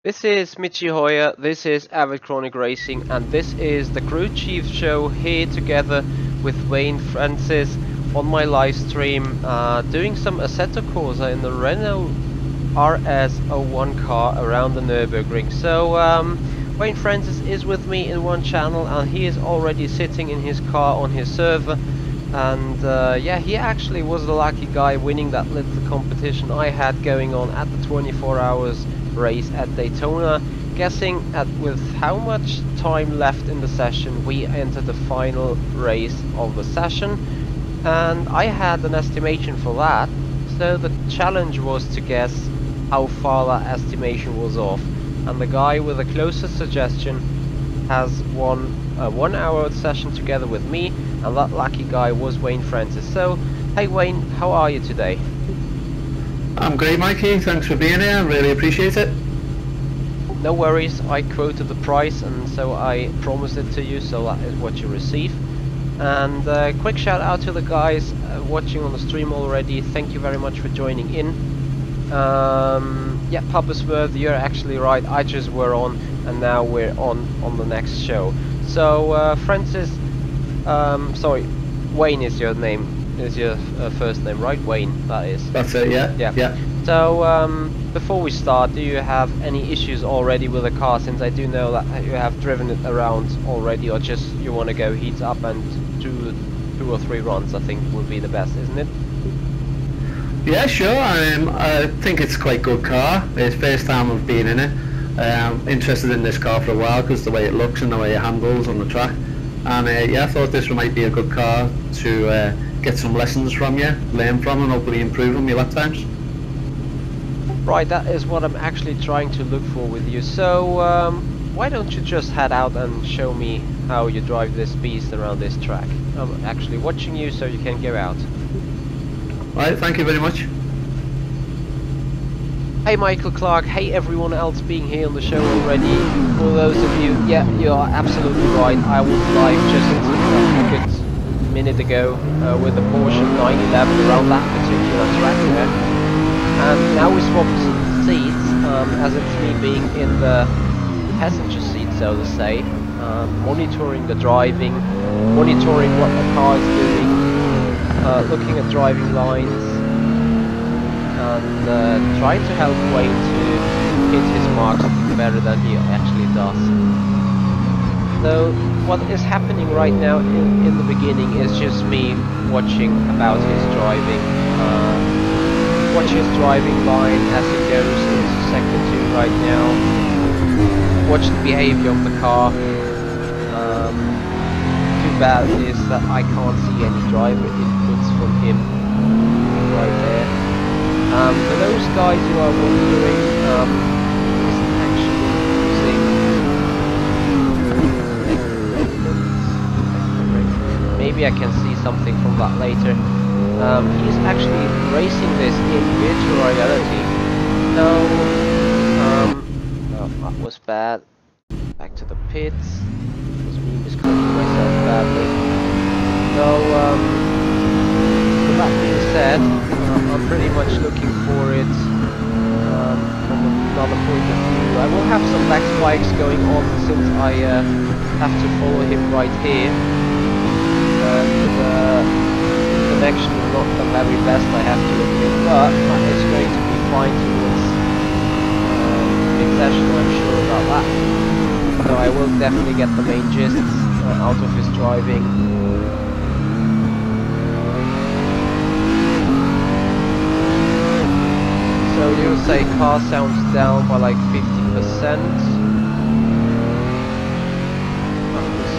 This is Michi Hoyer, this is Avid Chronic Racing, and this is the Crew Chief Show here together with Wayne Francis on my live stream, doing some Assetto Corsa in the Renault R.S. 01 car around the Nürburgring. So Wayne Francis is with me in one channel, and he is already sitting in his car on his server. And yeah, he actually was the lucky guy winning that little competition I had going on at the 24 hours race at Daytona. Guessing at with how much time left in the session we entered the final race of the session, and I had an estimation for that, so the challenge was to guess how far that estimation was off, and the guy with the closest suggestion has won a 1 hour session together with me, and that lucky guy was Wayne Francis. So hey Wayne, how are you today? I'm great, Mikey, thanks for being here, I really appreciate it. No worries, I quoted the price and so I promised it to you, so that is what you receive. And quick shout out to the guys watching on the stream already, thank you very much for joining in. Yeah, Puppersworth, you're actually right, I just were on and now we're on the next show. So Francis, sorry, Wayne is your name. Is your first name, right? Wayne, that is. That's it, yeah. Yeah. So, before we start, do you have any issues already with the car, since I do know that you have driven it around already, or just you want to go heat up and do 2 or 3 runs, I think would be the best, isn't it? Yeah, sure, I think it's quite a good car. It's the first time I've been in it. I'm interested in this car for a while because the way it looks and the way it handles on the track. And yeah, I thought this might be a good car to get some lessons from you, learn from, and hopefully improve on your lap times. Right, that is what I'm actually trying to look for with you. So why don't you just head out and show me how you drive this beast around this track? I'm actually watching you, so you can go out. Right, thank you very much. Hey Michael Clark, hey everyone else being here on the show already. For those of you, yeah, you are absolutely right. I was live just a good minute ago with the Porsche 911 around that particular track there. And now we swapped seats, as it's me being in the passenger seat, so to say, monitoring the driving, monitoring what the car is doing, looking at driving lines, and trying to help Wayne to hit his marks better than he actually does. So what is happening right now in the beginning is just me watching about his driving, watch his driving line as he goes into sector 2 right now, watch the behavior of the car. Too bad is that I can't see any driver inputs from him right there. For those guys who are wondering, is actually using, maybe I can see something from that later. He's actually racing this in virtual reality. No, no, that was bad. Back to the pits. It was me misclicking myself badly. So, with that being said, I'm pretty much looking for it from another point of view. I will have some back spikes going on since I have to follow him right here. And connection is not the very best, I have to admit, but it's going to be fine towards mid-session, I'm sure about that. So I will definitely get the main gist out of his driving. So you say car sounds down by like 50%. That was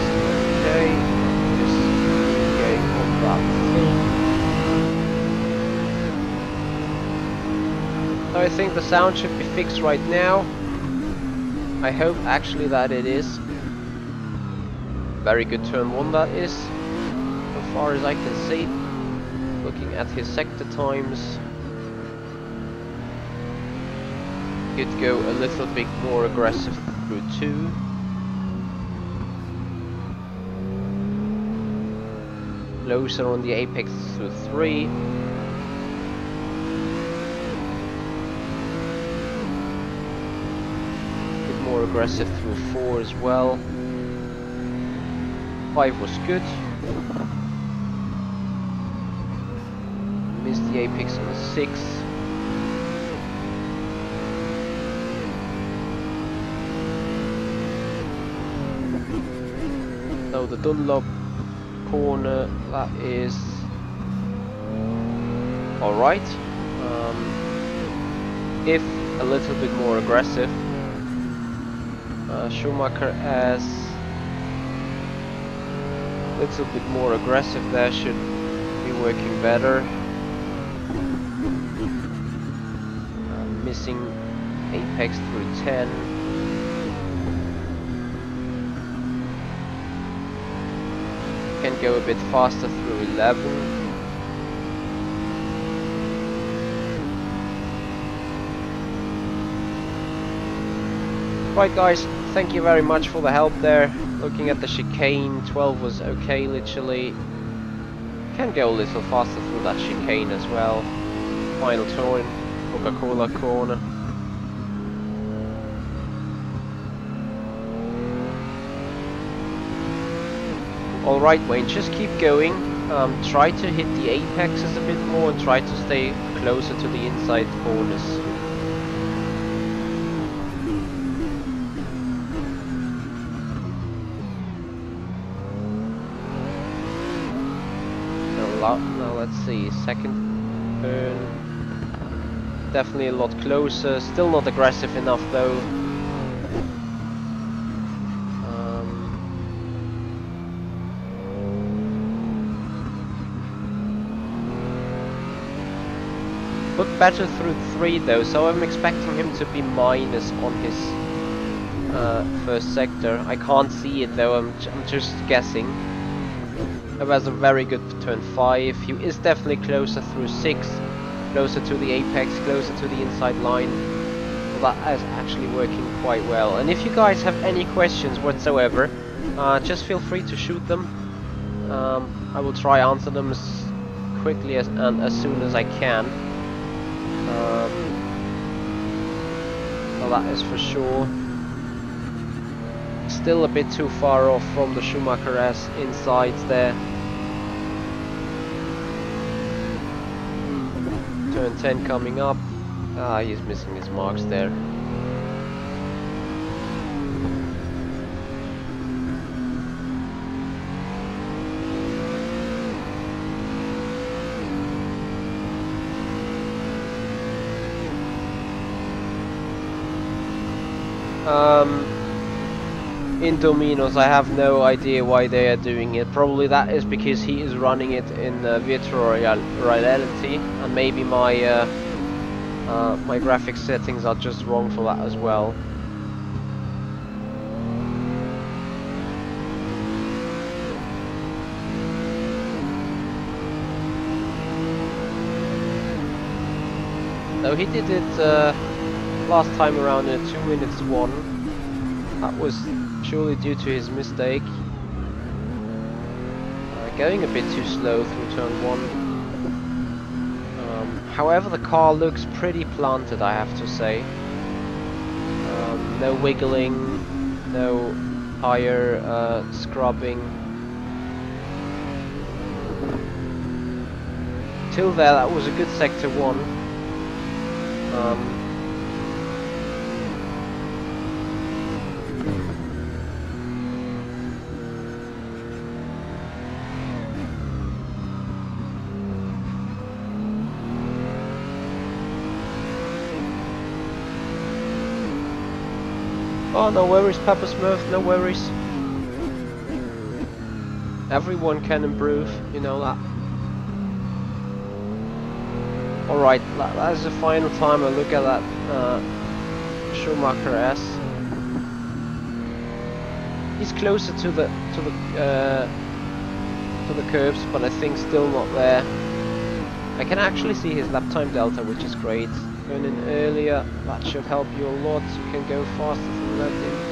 okay. Just going on that thing. So I think the sound should be fixed right now. I hope actually that it is. Very good turn 1 that is, so far as I can see. Looking at his sector times, could go a little bit more aggressive through 2. Closer on the apex through 3. aggressive through 4 as well. 5 was good. Missed the apex on the 6. So the Dunlop corner, that is alright. If a little bit more aggressive. Schumacher as a little bit more aggressive there should be working better. Missing apex through 10. Can go a bit faster through 11. Right guys, thank you very much for the help there. Looking at the chicane, 12 was okay literally. Can go a little faster through that chicane as well. Final turn, Coca-Cola corner. Alright Wayne, just keep going. Try to hit the apexes a bit more and try to stay closer to the inside corners. Now let's see, second turn, definitely a lot closer, still not aggressive enough though. Looked better through 3 though, so I'm expecting him to be minus on his first sector. I can't see it though, I'm just guessing. He has a very good turn 5. He is definitely closer through 6, closer to the apex, closer to the inside line. Well, that is actually working quite well. And if you guys have any questions whatsoever, just feel free to shoot them. I will try answer them as quickly and as soon as I can. Well, that is for sure. Still a bit too far off from the Schumacher S insides there. Turn 10 coming up. He's missing his marks there. In Domino's, I have no idea why they are doing it. Probably that is because he is running it in virtual reality, and maybe my my graphics settings are just wrong for that as well. So he did it last time around in 2 minutes 1. That was surely due to his mistake. Going a bit too slow through turn 1. However, the car looks pretty planted, I have to say. No wiggling, no tire scrubbing. Till there, that was a good sector 1. Oh, no worries, Papa Smurf, no worries. Everyone can improve, you know that. Alright, that is the final time I look at that Schumacher S. He's closer to the curbs, but I think still not there. I can actually see his lap time delta, which is great. Going in earlier, that should help you a lot. You can go faster through that end.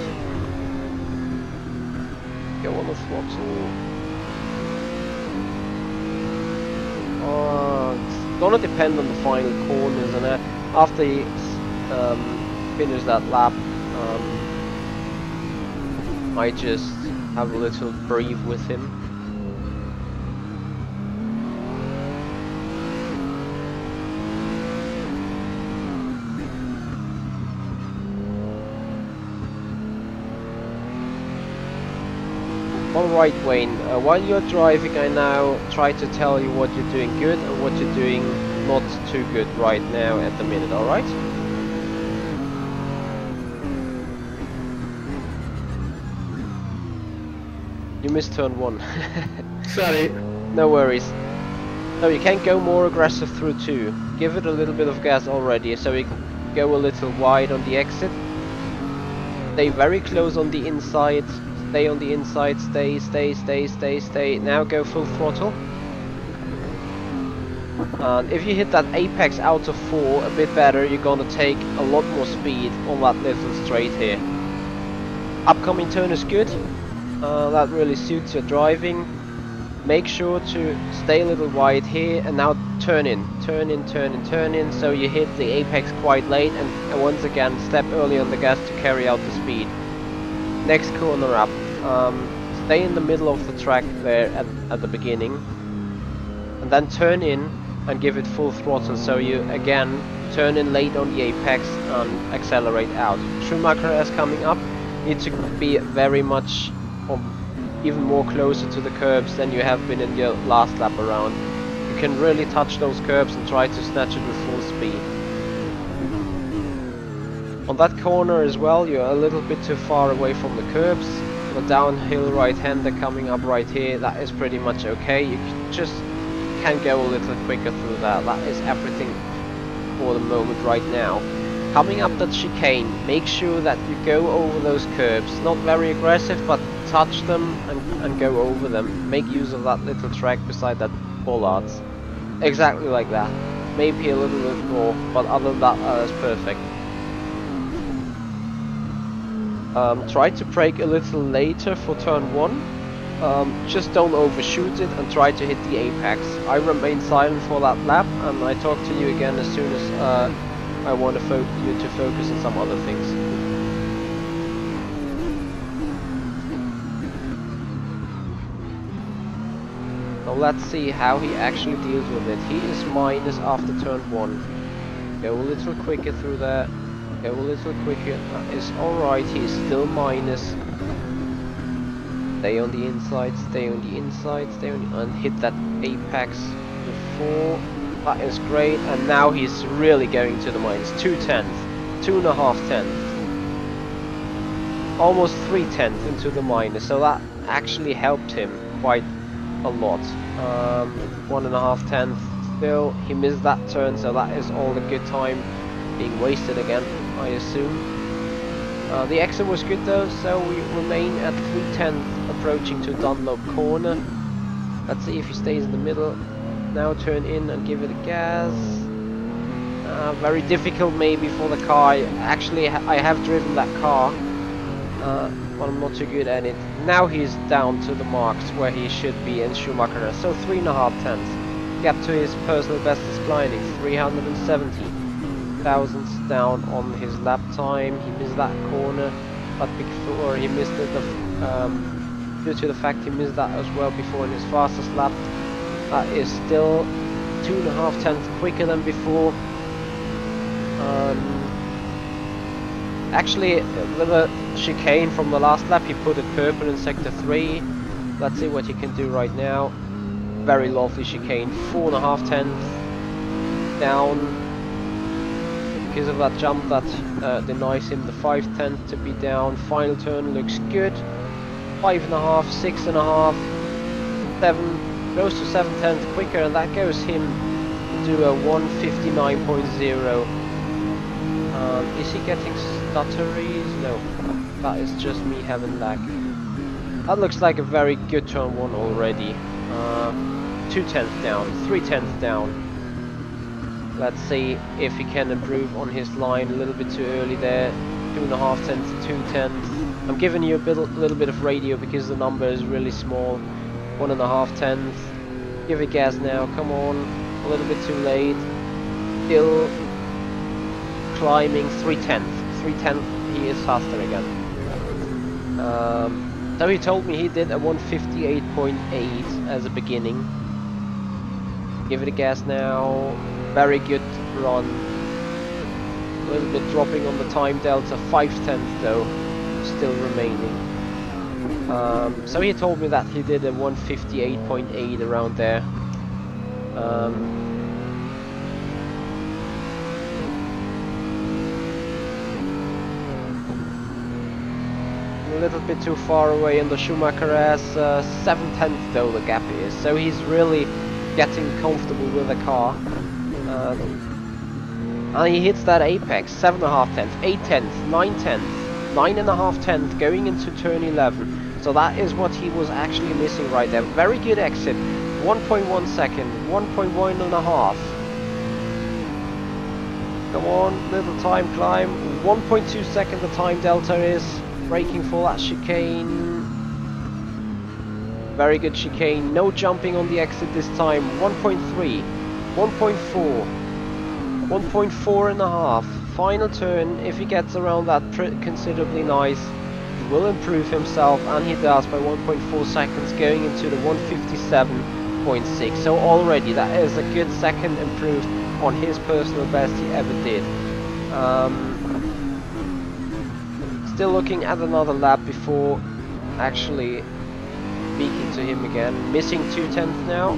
Go on the throttle. Oh, it's gonna depend on the final corners, and after he finished that lap, I just have a little breathe with him. Alright Wayne, while you're driving I now try to tell you what you're doing good and what you're doing not too good right now at the minute, alright? You missed turn 1. Sorry. No worries. No, you can go more aggressive through 2. Give it a little bit of gas already so you can go a little wide on the exit. Stay very close on the inside. Stay on the inside, stay. Now go full throttle. And if you hit that apex out of 4 a bit better, you're gonna take a lot more speed on that little straight here. Upcoming turn is good. That really suits your driving. Make sure to stay a little wide here and now turn in, so you hit the apex quite late and once again step early on the gas to carry out the speed. Next corner up, stay in the middle of the track there at the beginning and then turn in and give it full throttle, so you again turn in late on the apex and accelerate out. Schumacher is coming up, need to be very much even more closer to the curbs than you have been in your last lap around. You can really touch those curbs and try to snatch it with full speed. On that corner as well, you're a little bit too far away from the curbs. The downhill right-hander coming up right here, that is pretty much okay. You just can go a little quicker through that. That is everything for the moment right now. Coming up that chicane, make sure that you go over those curbs. Not very aggressive, but touch them and go over them. Make use of that little track beside that bollards. Exactly like that. Maybe a little bit more, but other than that, it's perfect. Try to brake a little later for turn 1. Just don't overshoot it and try to hit the apex. I remain silent for that lap and I talk to you again as soon as I want you to focus on some other things. Now let's see how he actually deals with it. He is minus after turn 1. Go a little quicker through there. Go a little quicker. That is alright, he is still minus. Stay on the inside, and hit that apex before. That is great, and now he's really going to the minus. 2/10, 2.5 tenths. Almost 3/10 into the minus, so that actually helped him quite a lot. 1.5 tenths still. He missed that turn, so that is all the good time being wasted again, I assume. The exit was good though, so we remain at 3/10 approaching to Dunlop corner. Let's see if he stays in the middle. Now turn in and give it a gas. Very difficult maybe for the car. Actually, I have driven that car, but I'm not too good at it. Now he's down to the marks where he should be in Schumacher, so 3.5 tenths. Gap to his personal best is climbing, 370 thousandths down on his lap time. He missed that corner, but before he missed it, due to the fact he missed that as well before in his fastest lap, that is still 2.5 tenths quicker than before. Actually, with a chicane from the last lap, he put it purple in sector 3. Let's see what he can do right now. Very lovely chicane, 4.5 tenths down because of that jump that denies him the 5 tenths to be down. Final turn looks good. 5.5, 6.5, 7, close to 7 tenths quicker, and that goes him to a 159.0. Is he getting stutteries? No, that is just me having lag. That looks like a very good turn 1 already. 2 tenths down, 3 tenths down. Let's see if he can improve on his line. A little bit too early there. 2.5 tenths, 2 tenths. I'm giving you a little bit of radio because the number is really small. 1.5 tenths. Give it gas now, come on. A little bit too late. Still climbing 3 tenths. 3 tenths, he is faster again. So he told me he did a 158.8 as a beginning. Give it a gas now. Very good run. A little bit dropping on the time delta, 5/10 though, still remaining. So he told me that he did a 158.8 around there. A little bit too far away in the Schumacher S, 7/10 though the gap is, so he's really getting comfortable with the car. And he hits that apex, 7.5 tenths, 8 tenths, 9 tenths, 9.5 tenths going into turn 11. So that is what he was actually missing right there. Very good exit, 1.1 second, 1.1.5. Come on, little time climb, 1.2 second the time delta is. Braking for that chicane. Very good chicane. No jumping on the exit this time. 1.3, 1.4, 1.4.5. Final turn. If he gets around that considerably nice, he will improve himself, and he does by 1.4 seconds, going into the 157.6. So already that is a good second improved on his personal best he ever did. Still looking at another lap before actually speaking to him again. Missing 2/10 now.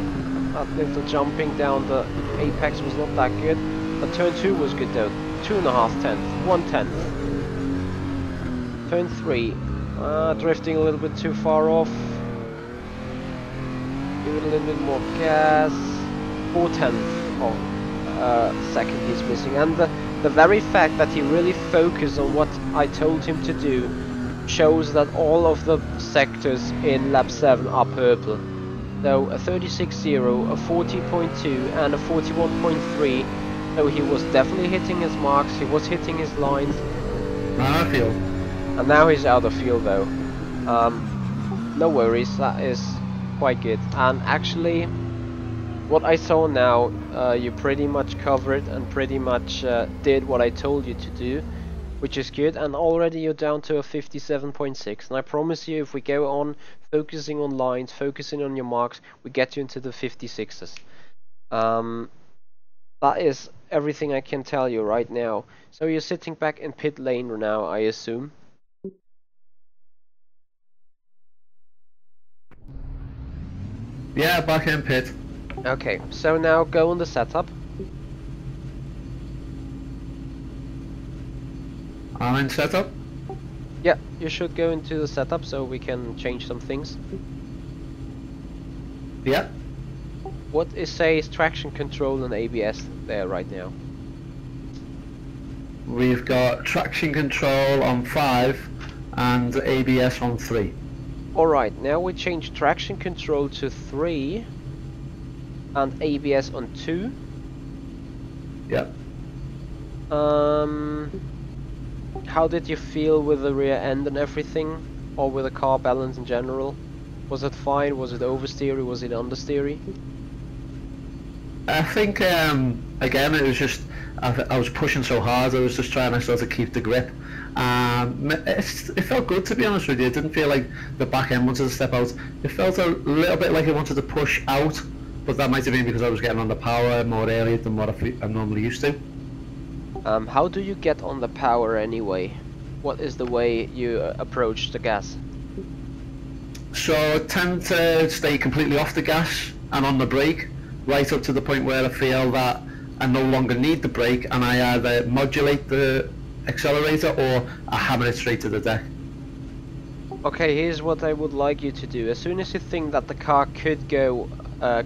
That little jumping down the apex was not that good. But turn 2 was good though. 2.5 tenths, 1/10. Turn 3. Drifting a little bit too far off. Give it a little bit more gas. 4/10 of second he's missing. And the very fact that he really focused on what I told him to do shows that all of the sectors in lap 7 are purple. So a 36.0, a 40.2 and a 41.3. So he was definitely hitting his marks, he was hitting his lines. Out of field. And now he's out of field though. No worries, that is quite good. And actually, what I saw now, you pretty much covered and pretty much did what I told you to do, which is good. And already you're down to a 57.6. And I promise you, if we go on focusing on lines, focusing on your marks, we get you into the 56s. That is everything I can tell you right now. So you're sitting back in pit lane now, I assume. Yeah, back in pit. Okay, so now go on the setup. I'm in setup. Yeah, you should go into the setup so we can change some things. Yeah. What is says traction control and ABS there right now? We've got traction control on 5 and ABS on 3. Alright, now we change traction control to 3 and ABS on 2. Yep. How did you feel with the rear end and everything, or with the car balance in general? Was it fine? Was it oversteery? Was it understeery? I think again it was just I was pushing so hard. I was just trying to sort of keep the grip. It felt good, to be honest with you. It didn't feel like the back end wanted to step out. It felt a little bit like it wanted to push out, but that might have been because I was getting on the power more early than what I'm normally used to. How do you get on the power anyway? What is the way you approach the gas? So I tend to stay completely off the gas and on the brake, right up to the point where I feel that I no longer need the brake, and I either modulate the accelerator or I hammer it straight to the deck. Okay, here's what I would like you to do. As soon as you think that the car could go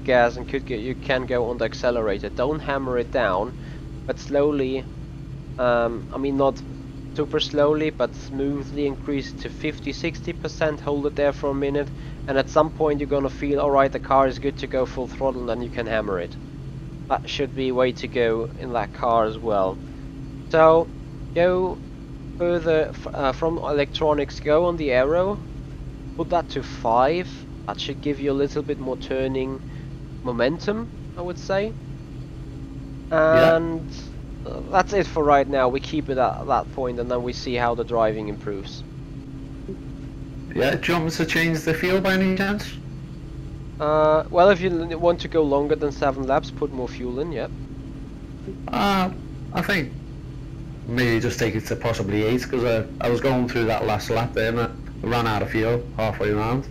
gas and you can go on the accelerator, don't hammer it down, but slowly, I mean not super slowly, but smoothly increase it to 50-60%, hold it there for a minute, and at some point you're gonna feel, alright, the car is good to go full throttle, and then you can hammer it. That should be a way to go in that car as well. So, go further from electronics, go on the aero, put that to 5, that should give you a little bit more turning momentum, I would say. And that's it for right now. We keep it at that point, and then we see how the driving improves. Yeah, do you want me to change the fuel by any chance? Well, if you want to go longer than 7 laps, put more fuel in, yep. I think maybe just take it to possibly 8, because I was going through that last lap there and I ran out of fuel halfway around.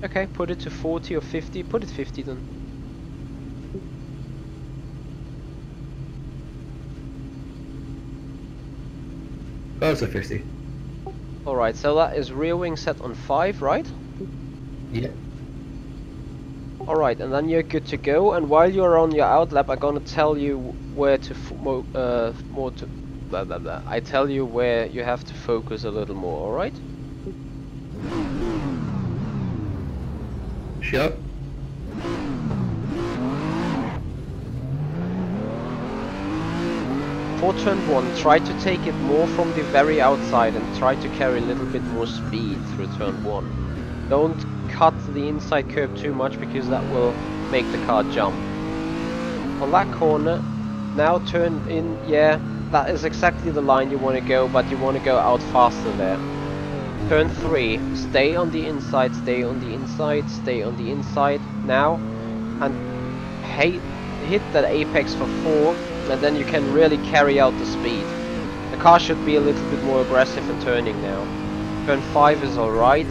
Okay, put it to 40 or 50, put it 50 then. Oh, it's a 50. Alright, so that is rear wing set on 5, right? Yeah. Alright, and then you're good to go, and while you're on your outlap, I'm gonna tell you where to blah blah blah. I tell you where you have to focus a little more, alright? Sure. For turn 1, try to take it more from the very outside and try to carry a little bit more speed through turn 1. Don't cut the inside curb too much because that will make the car jump. On that corner, now turn in, yeah, that is exactly the line you want to go, but you want to go out faster there. Turn 3, stay on the inside, stay on the inside, stay on the inside now, and hit that apex for 4, and then you can really carry out the speed. The car should be a little bit more aggressive in turning now. Turn 5 is alright.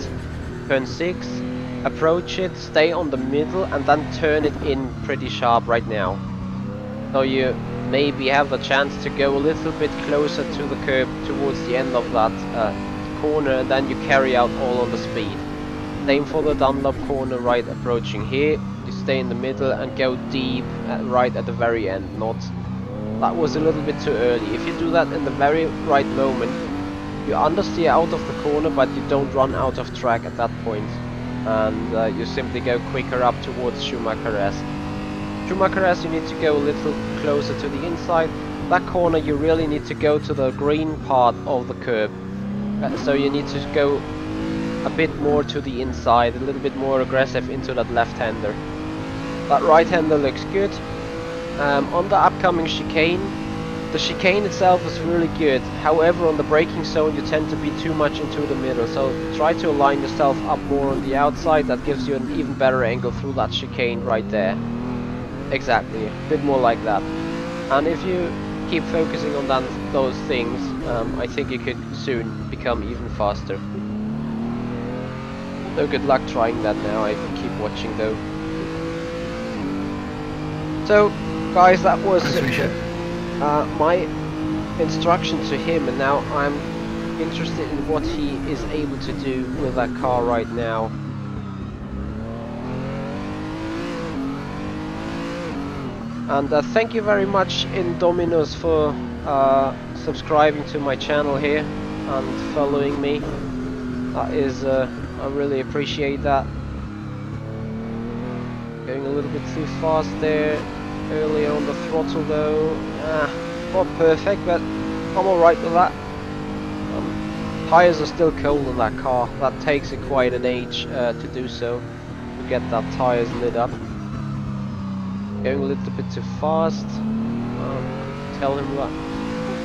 Turn 6, approach it, stay on the middle, and then turn it in pretty sharp right now. So you maybe have the chance to go a little bit closer to the curb towards the end of that corner, and then you carry out all on the speed. Same for the Dunlop corner right approaching here. You stay in the middle and go deep right at the very end. That was a little bit too early. If you do that in the very right moment, you understeer out of the corner, but you don't run out of track at that point. And you simply go quicker up towards Schumacher S. Schumacher S, you need to go a little closer to the inside. That corner you really need to go to the green part of the curb. So you need to go a bit more to the inside, a little bit more aggressive into that left-hander. That right-hander looks good. On the upcoming chicane, the chicane itself is really good. However, on the braking zone you tend to be too much into the middle, so try to align yourself up more on the outside. That gives you an even better angle through that chicane right there. Exactly, a bit more like that. And if you keep focusing on those things, I think you could soon become even faster. So good luck trying that now. I keep watching though. So guys, that was my instruction to him, and now I'm interested in what he is able to do with that car right now. And thank you very much Indominus for subscribing to my channel here and following me. That is, I really appreciate that. Going a little bit too fast there earlier on the throttle though. Not perfect, but I'm alright with that. Tires are still cold on that car. That takes it quite an age to do so, to get that tires lit up. Going a little bit too fast. Tell him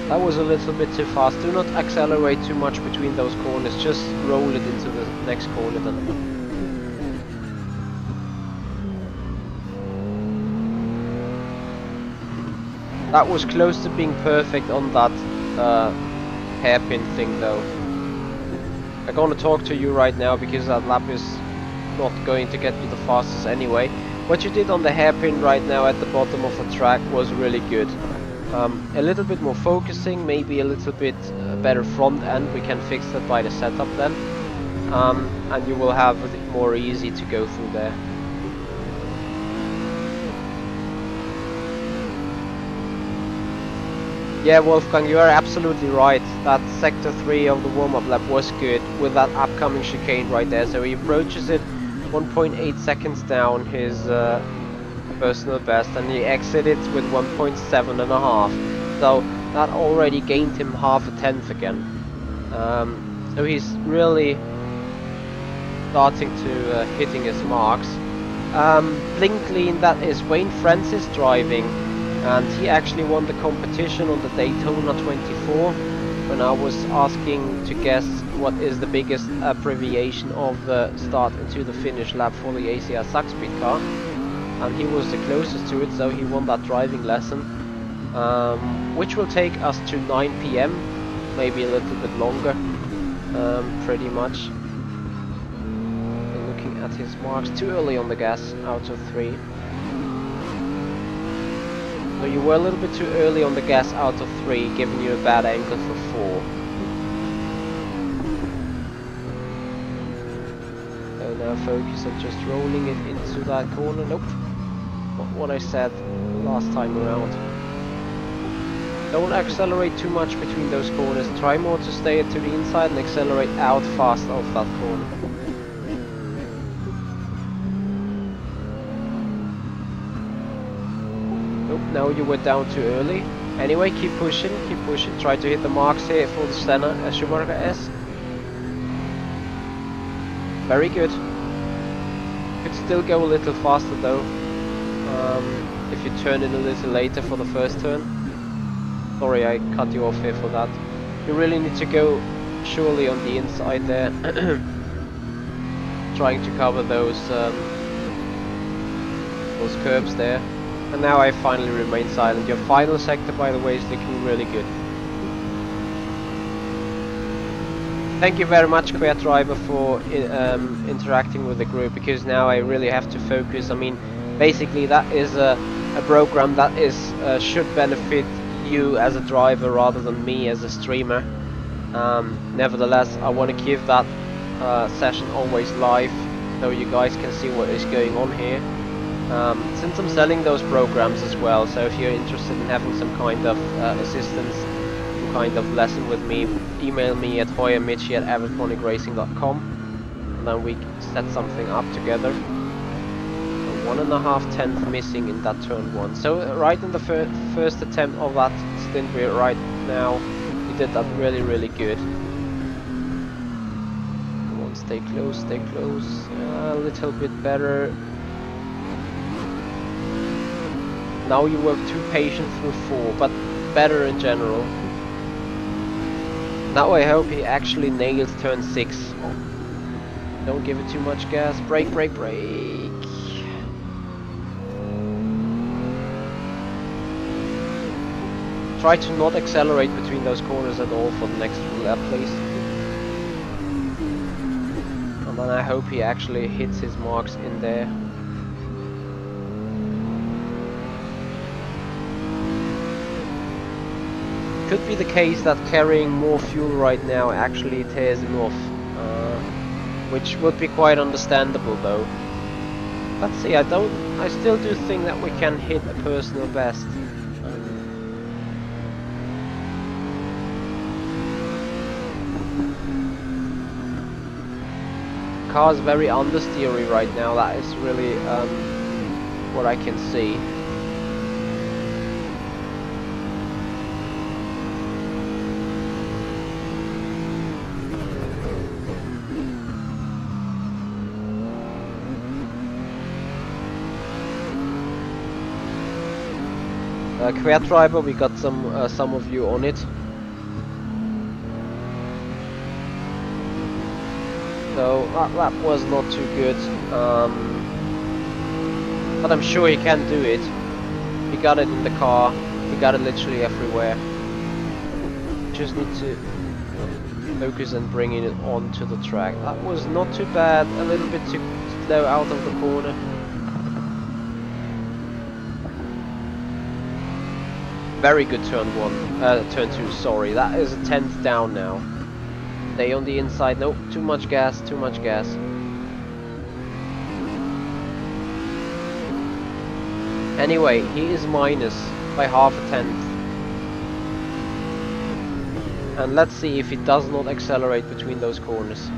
that was a little bit too fast. Do not accelerate too much between those corners. Just roll it into the next corner then. That was close to being perfect on that hairpin thing though. I'm gonna talk to you right now because that lap is not going to get you the fastest anyway. What you did on the hairpin right now at the bottom of the track was really good. A little bit more focusing, maybe a little bit better front end. We can fix that by the setup then. And you will have it more easy to go through there. Yeah, Wolfgang, you are absolutely right. That sector 3 of the warm-up lap was good with that upcoming chicane right there. So he approaches it 1.8 seconds down his personal best, and he exited with 1.7.5. So that already gained him half a tenth again. So he's really starting to hitting his marks. Blink Clean, that is Wayne Francis driving. And he actually won the competition on the Daytona 24 when I was asking to guess what is the biggest abbreviation of the start into the finish lap for the ACR Zakspeed car, and he was the closest to it, so he won that driving lesson, which will take us to 9 PM, maybe a little bit longer, pretty much. And looking at his marks, too early on the gas, out of 3. So you were a little bit too early on the gas out of 3, giving you a bad angle for 4. So now focus on just rolling it into that corner. Nope, not what I said last time around. Don't accelerate too much between those corners. Try more to stay to the inside and accelerate out fast off that corner. Now you were down too early. Anyway, keep pushing, keep pushing. Try to hit the marks here for the Senna Schumacher S. Very good. Could still go a little faster though, if you turn in a little later for the first turn. Sorry, I cut you off here for that. You really need to go surely on the inside there, trying to cover those curbs there. And now I finally remain silent. Your final sector, by the way, is looking really good. Thank you very much, Quer Driver, for interacting with the group, because now I really have to focus. I mean, basically that is a program that is should benefit you as a driver rather than me as a streamer. Nevertheless, I want to keep that session always live, so you guys can see what is going on here. Since I'm selling those programs as well, so if you're interested in having some kind of assistance, some kind of lesson with me, email me at hoyermichi@avidchronicracing.com, and then we set something up together. 1.5 tenths missing in that turn 1. So right in the first attempt of that stint we're right now, we did that really, really good. Come on, stay close, stay close. A little bit better. Now you were too patient through 4, but better in general. Now I hope he actually nails turn 6. Don't give it too much gas. Brake, brake, brake. Try to not accelerate between those corners at all for the next lap, please. And then I hope he actually hits his marks in there. Could be the case that carrying more fuel right now actually tears him off, which would be quite understandable though. Let's see, I still do think that we can hit a personal best. Car is very understeery right now, that is really what I can see. Quer Driver, we got some of you on it. So that was not too good, but I'm sure he can do it. He got it in the car, he got it literally everywhere. Just need to focus and bringing it onto the track. That was not too bad, a little bit too slow out of the corner. Very good turn 2, sorry. That is a 10th down now. Stay on the inside. Nope, too much gas, too much gas. Anyway, he is minus by half a tenth. And let's see if he does not accelerate between those corners.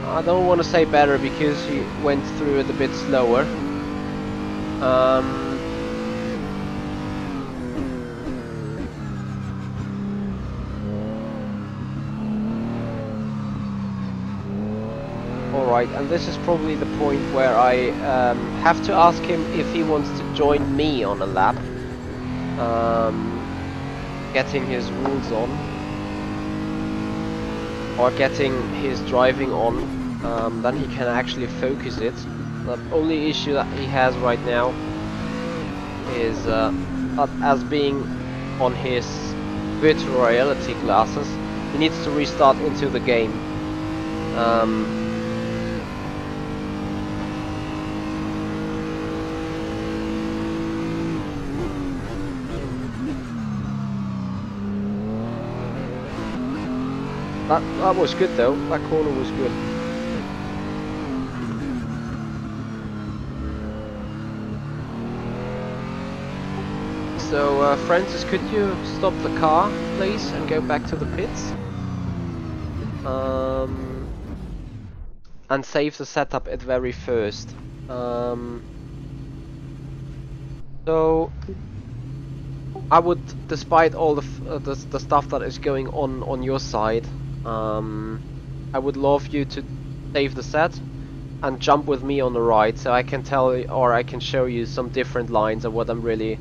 I don't want to say better because he went through it a bit slower. Alright, and this is probably the point where I have to ask him if he wants to join me on a lap. getting his rules on, or getting his driving on, then he can actually focus it. The only issue that he has right now is as being on his virtual reality glasses, he needs to restart into the game. That was good though, that corner was good. So Francis, could you stop the car please and go back to the pits? And save the setup at very first. So I would, despite all the stuff that is going on your side, I would love you to save the set and jump with me on the ride, so I can tell, or I can show you some different lines of what I'm really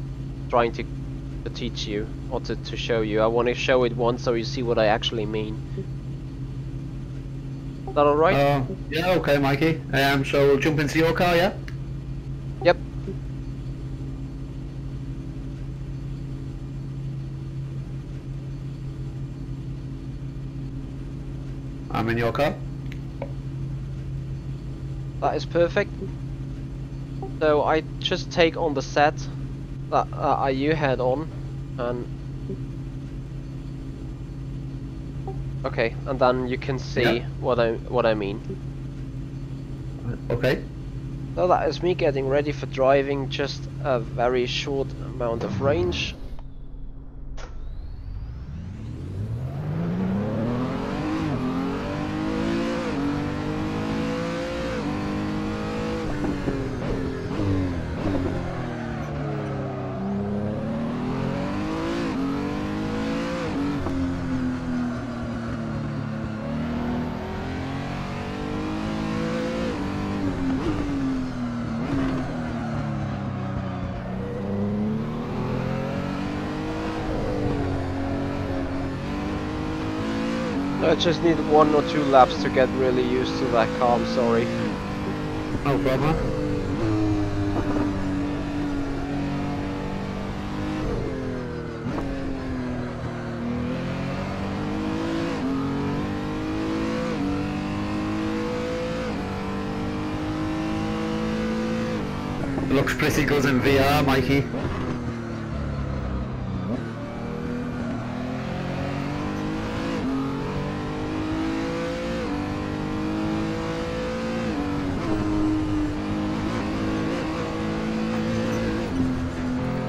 trying to teach you, or to show you. I want to show it once so you see what I actually mean. Is that alright? Yeah, okay, Mikey. So we'll jump into your car, yeah? Yep. I'm in your car. That is perfect. So I just take on the set that you had on, and okay, and then you can see what I mean. Okay. So that is me getting ready for driving, just a very short amount of range. I just need 1 or 2 laps to get really used to that car, I'm sorry. No problem. It looks pretty good in VR, Mikey.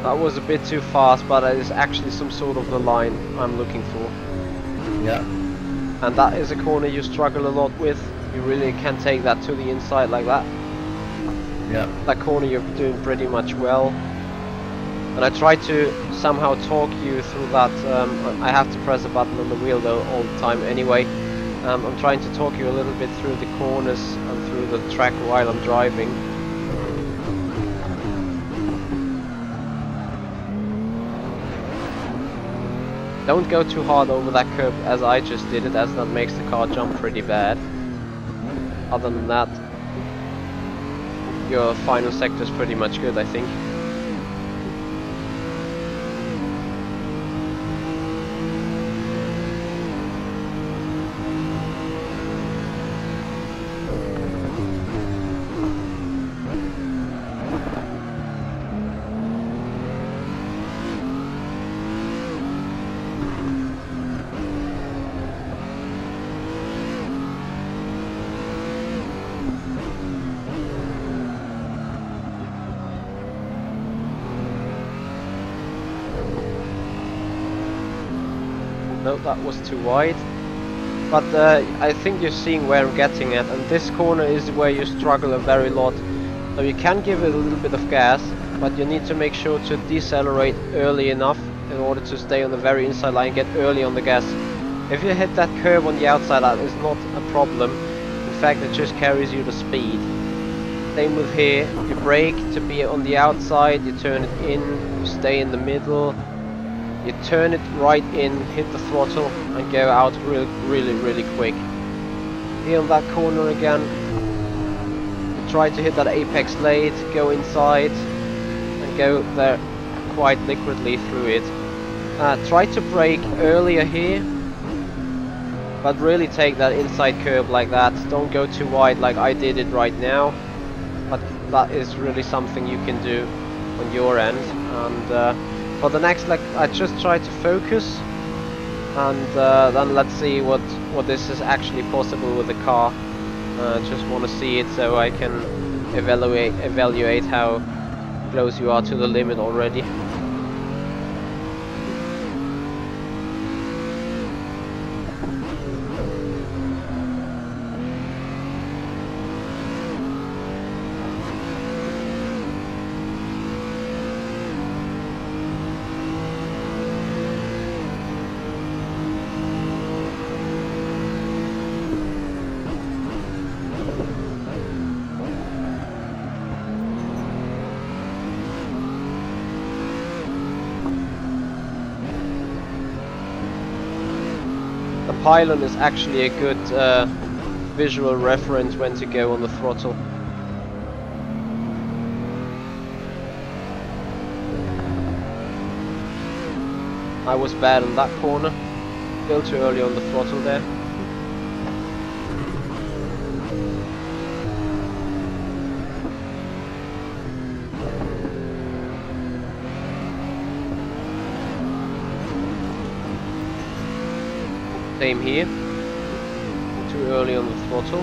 That was a bit too fast, but it is actually some sort of the line I'm looking for. Yeah. And that is a corner you struggle a lot with. You really can take that to the inside like that. Yeah. That corner you're doing pretty much well. And I try to somehow talk you through that. I have to press a button on the wheel though all the time anyway. I'm trying to talk you a little bit through the corners and through the track while I'm driving. Don't go too hard over that curb as I just did it, as that makes the car jump pretty bad. Other than that, your final sector is pretty much good, I think. No, that was too wide. But I think you're seeing where I'm getting at, and this corner is where you struggle a very lot. So you can give it a little bit of gas, but you need to make sure to decelerate early enough in order to stay on the very inside line, get early on the gas. If you hit that curve on the outside, that is not a problem. In fact, it just carries you the speed. Same with here, you brake to be on the outside, you turn it in, you stay in the middle. you turn it right in, hit the throttle and go out really quick. Here on that corner again, you try to hit that apex late, go inside and go there quite liquidly through it. Try to brake earlier here, but really take that inside curb like that. Don't go too wide like I did it right now, but that is really something you can do on your end. And for the next leg, I just try to focus, and then let's see what this is actually possible with the car. Just want to see it so I can evaluate how close you are to the limit already. Pylon is actually a good visual reference when to go on the throttle. I was bad on that corner, still too early on the throttle there. Same here, too early on the throttle.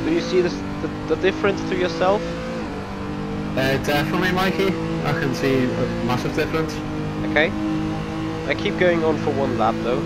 Do you see the difference to yourself? Definitely, Mikey. I can see a massive difference. Okay. I keep going on for one lap though.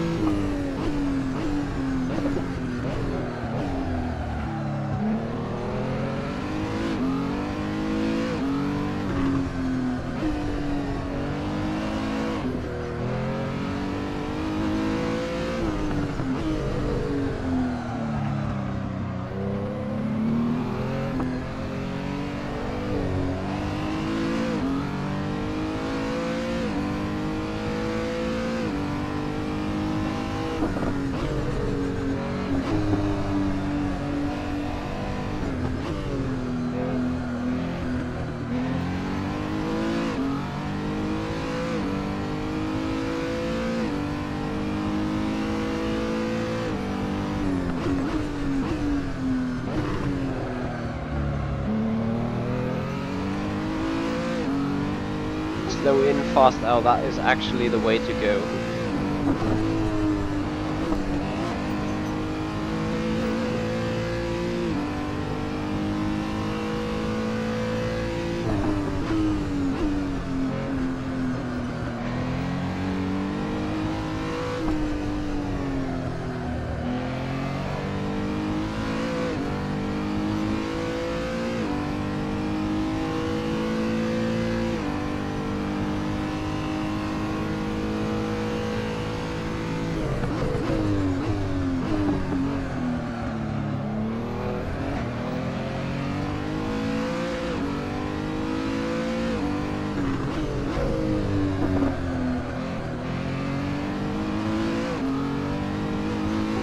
Slow in, fast out, that is actually the way to go.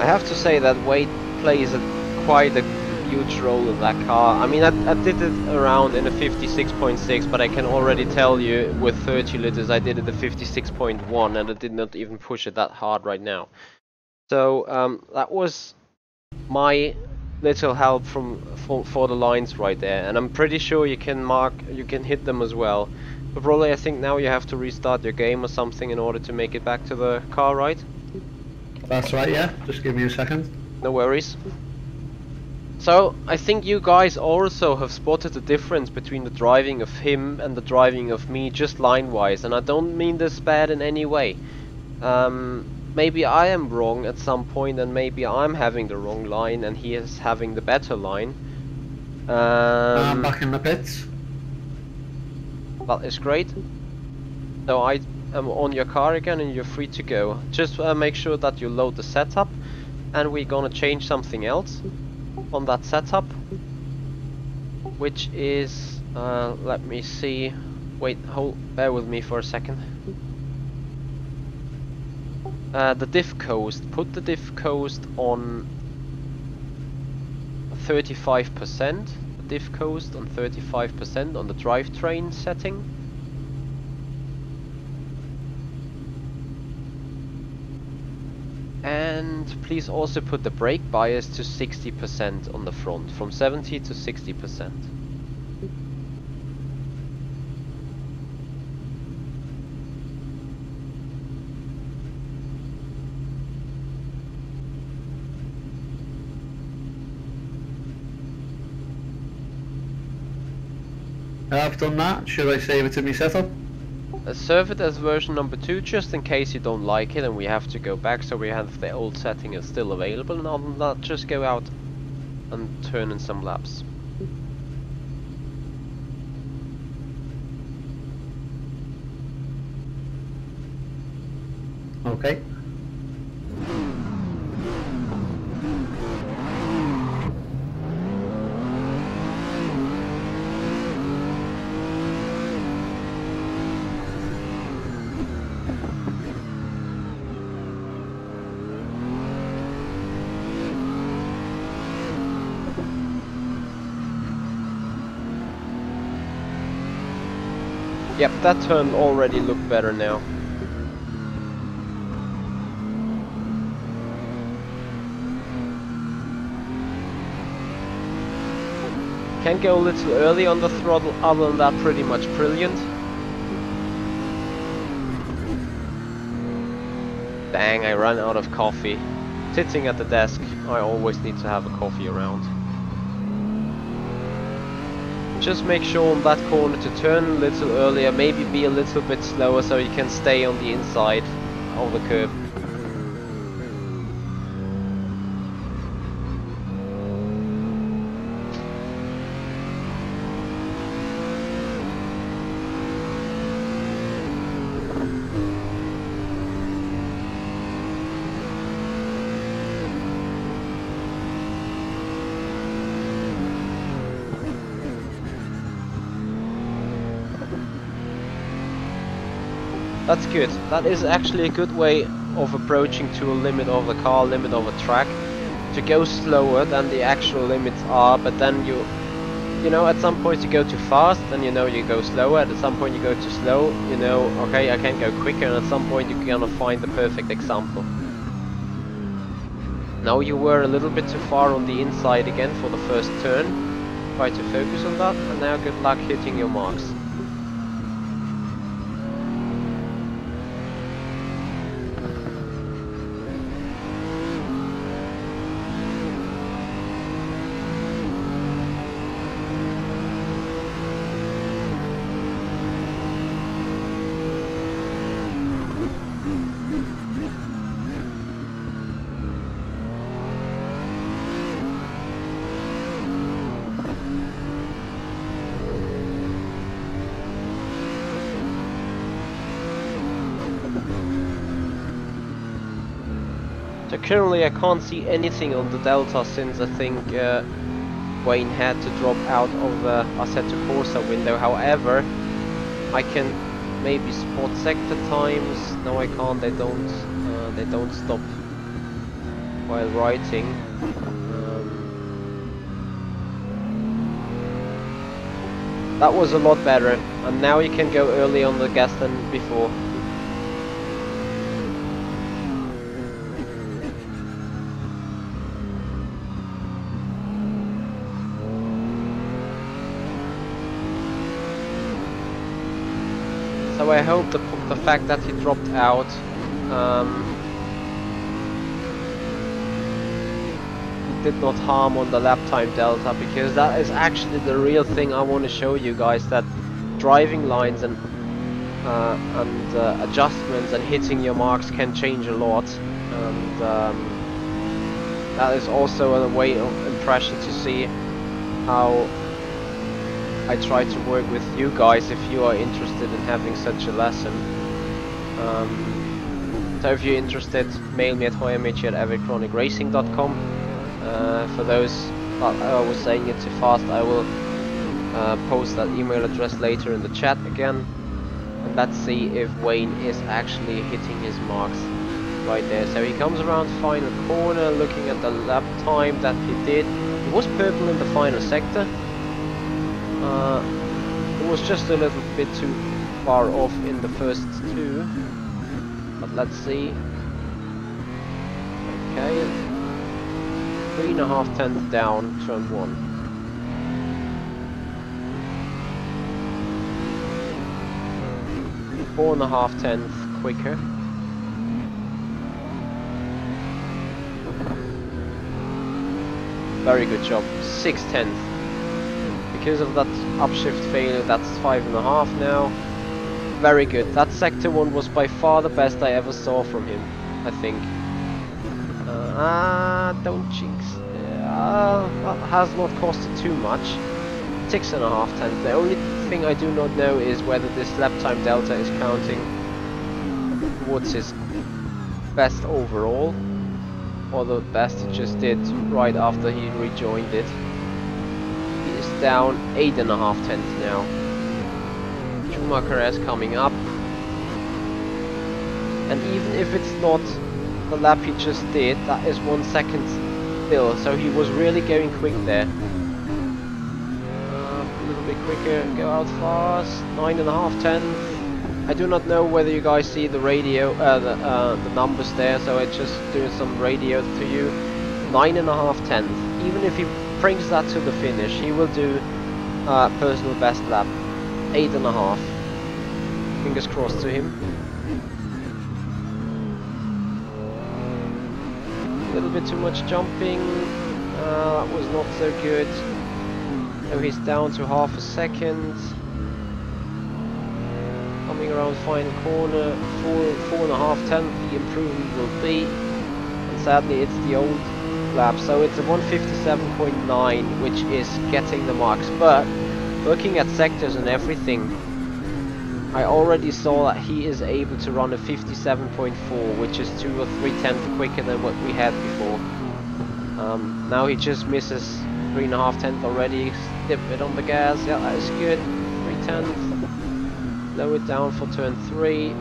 I have to say that weight plays quite a huge role in that car. I mean, I did it around in a 56.6, but I can already tell you with 30 liters I did it a 56.1 and I did not even push it that hard right now. So that was my little help for the lines right there, and I'm pretty sure you can hit them as well. But probably I think now you have to restart your game or something in order to make it back to the car, right? That's right, yeah. Just give me a second. No worries. So I think you guys also have spotted the difference between the driving of him and the driving of me, just line-wise, and I don't mean this bad in any way. Maybe I am wrong at some point, and maybe I'm having the wrong line and he is having the better line. I'm back in the pits. That is great. So I am on your car again and you're free to go. Just make sure that you load the setup, and we're gonna change something else on that setup, which is let me see. Wait, bear with me for a second. The diff coast. Put the diff coast on 35%. The diff coast on 35% on the drivetrain setting. And please also put the brake bias to 60% on the front, from 70 to 60%. I've done that. Should I save it to my setup? Serve it as version number 2, just in case you don't like it and we have to go back, so we have the old setting is still available, and other than that, just go out and turn in some laps. Okay. Yep, that turn already looked better now. Can go a little early on the throttle, other than that pretty much brilliant. Dang, I ran out of coffee. Sitting at the desk, I always need to have a coffee around. Just make sure on that corner to turn a little earlier, maybe be a little bit slower so you can stay on the inside of the curb. That's good. That is actually a good way of approaching to a limit of the car, limit of a track, to go slower than the actual limits are, but then you know, at some point you go too fast, then you know you go slower, at some point you go too slow, you know, okay, I can go quicker, and at some point you're gonna find the perfect example. Now you were a little bit too far on the inside again for the first turn. Try to focus on that, and now good luck hitting your marks. So currently I can't see anything on the Delta, since I think Wayne had to drop out of the Assetto Corsa window. However, I can maybe spot sector times. No, I can't. They don't stop while writing. That was a lot better, and now you can go early on the gas than before. So I hope the fact that he dropped out did not harm on the lap time delta, because that is actually the real thing I want to show you guys, that driving lines and adjustments and hitting your marks can change a lot, and that is also a way of impression to see how I try to work with you guys if you are interested in having such a lesson. So if you're interested, mail me at hoyermichi@everychronicracing.com. For those that I was saying it too fast, I will post that email address later in the chat again. And let's see if Wayne is actually hitting his marks right there. So he comes around final corner, looking at the lap time that he did. He was purple in the final sector. It was just a little bit too far off in the first two. But let's see. Okay. 3.5 tenths down, turn 1. Four and a half tenths quicker. Very good job. 6 tenths. Because of that upshift failure, that's 5.5 now. Very good. That sector 1 was by far the best I ever saw from him, I think. Don't jinx. That has not costed too much. 6.5 tenths. The only thing I do not know is whether this lap time delta is counting towards his best overall, or the best he just did right after he rejoined it. He is down 8.5 tenths now. Schumacher S coming up. And even if it's not the lap he just did, that is 1 second still, so he was really going quick there. A little bit quicker, go out fast, 9.5 tenths. I do not know whether you guys see the radio, the numbers there, so I just do some radio to you. 9.5 tenths. Even if he brings that to the finish, he will do personal best lap. 8.5. Fingers crossed to him. A little bit too much jumping, that was not so good. So he's down to half a second. Coming around final corner, 4.5 tenths the improvement will be. And sadly it's the old lap, so it's a 157.9, which is getting the marks. But looking at sectors and everything, I already saw that he is able to run a 57.4, which is 2 or 3 tenths quicker than what we had before. Now he just misses 3.5 tenths already. Dip it on the gas, yeah, that is good. 3 tenths. Lower it down for turn 3.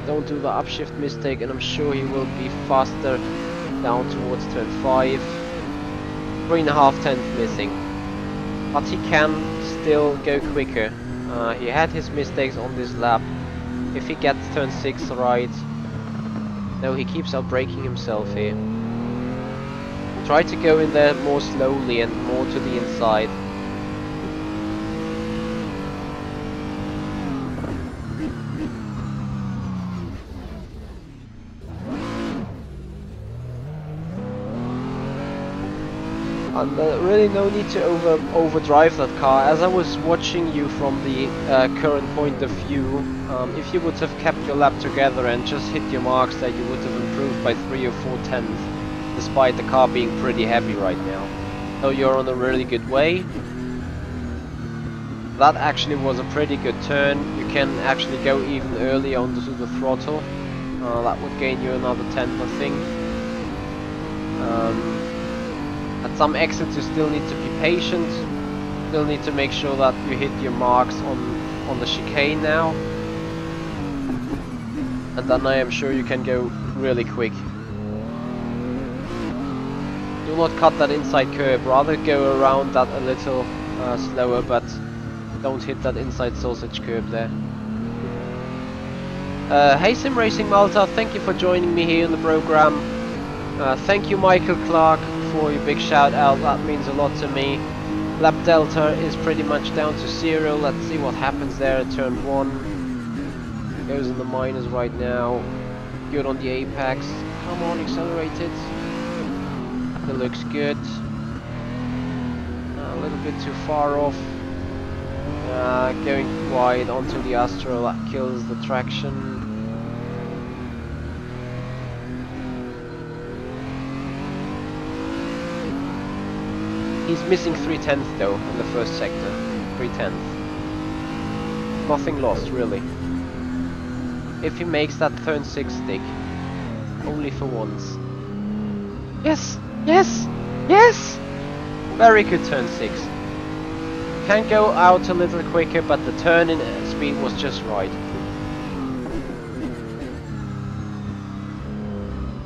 Don't do the upshift mistake, and I'm sure he will be faster down towards turn 5. 3.5 tenths missing. But he can still go quicker. He had his mistakes on this lap. If he gets turn 6 right, no, he keeps out braking himself here. Try to go in there more slowly and more to the inside. And really no need to overdrive that car. As I was watching you from the current point of view, if you would have kept your lap together and just hit your marks, that you would have improved by 3 or 4 tenths, despite the car being pretty heavy right now. So you're on a really good way. That actually was a pretty good turn. You can actually go even earlier onto the throttle. That would gain you another tenth, I think. At some exits you still need to be patient, still need to make sure that you hit your marks on the chicane now, and then I am sure you can go really quick. Do not cut that inside curb, rather go around that a little slower, but don't hit that inside sausage curb there. Hey Sim Racing Malta, thank you for joining me here in the program. Thank you Michael Clark for your big shout out, that means a lot to me. Lap delta is pretty much down to 0, let's see what happens there at turn 1. Goes in the minors right now, good on the apex, come on, accelerate it. It looks good. A little bit too far off. Going wide onto the Astro, that kills the traction. He's missing 3/10 though in the first sector. 3/10. Nothing lost really. If he makes that turn 6 Stig, only for once. Yes! Yes! Yes! Very good turn 6. Can go out a little quicker, but the turn in speed was just right.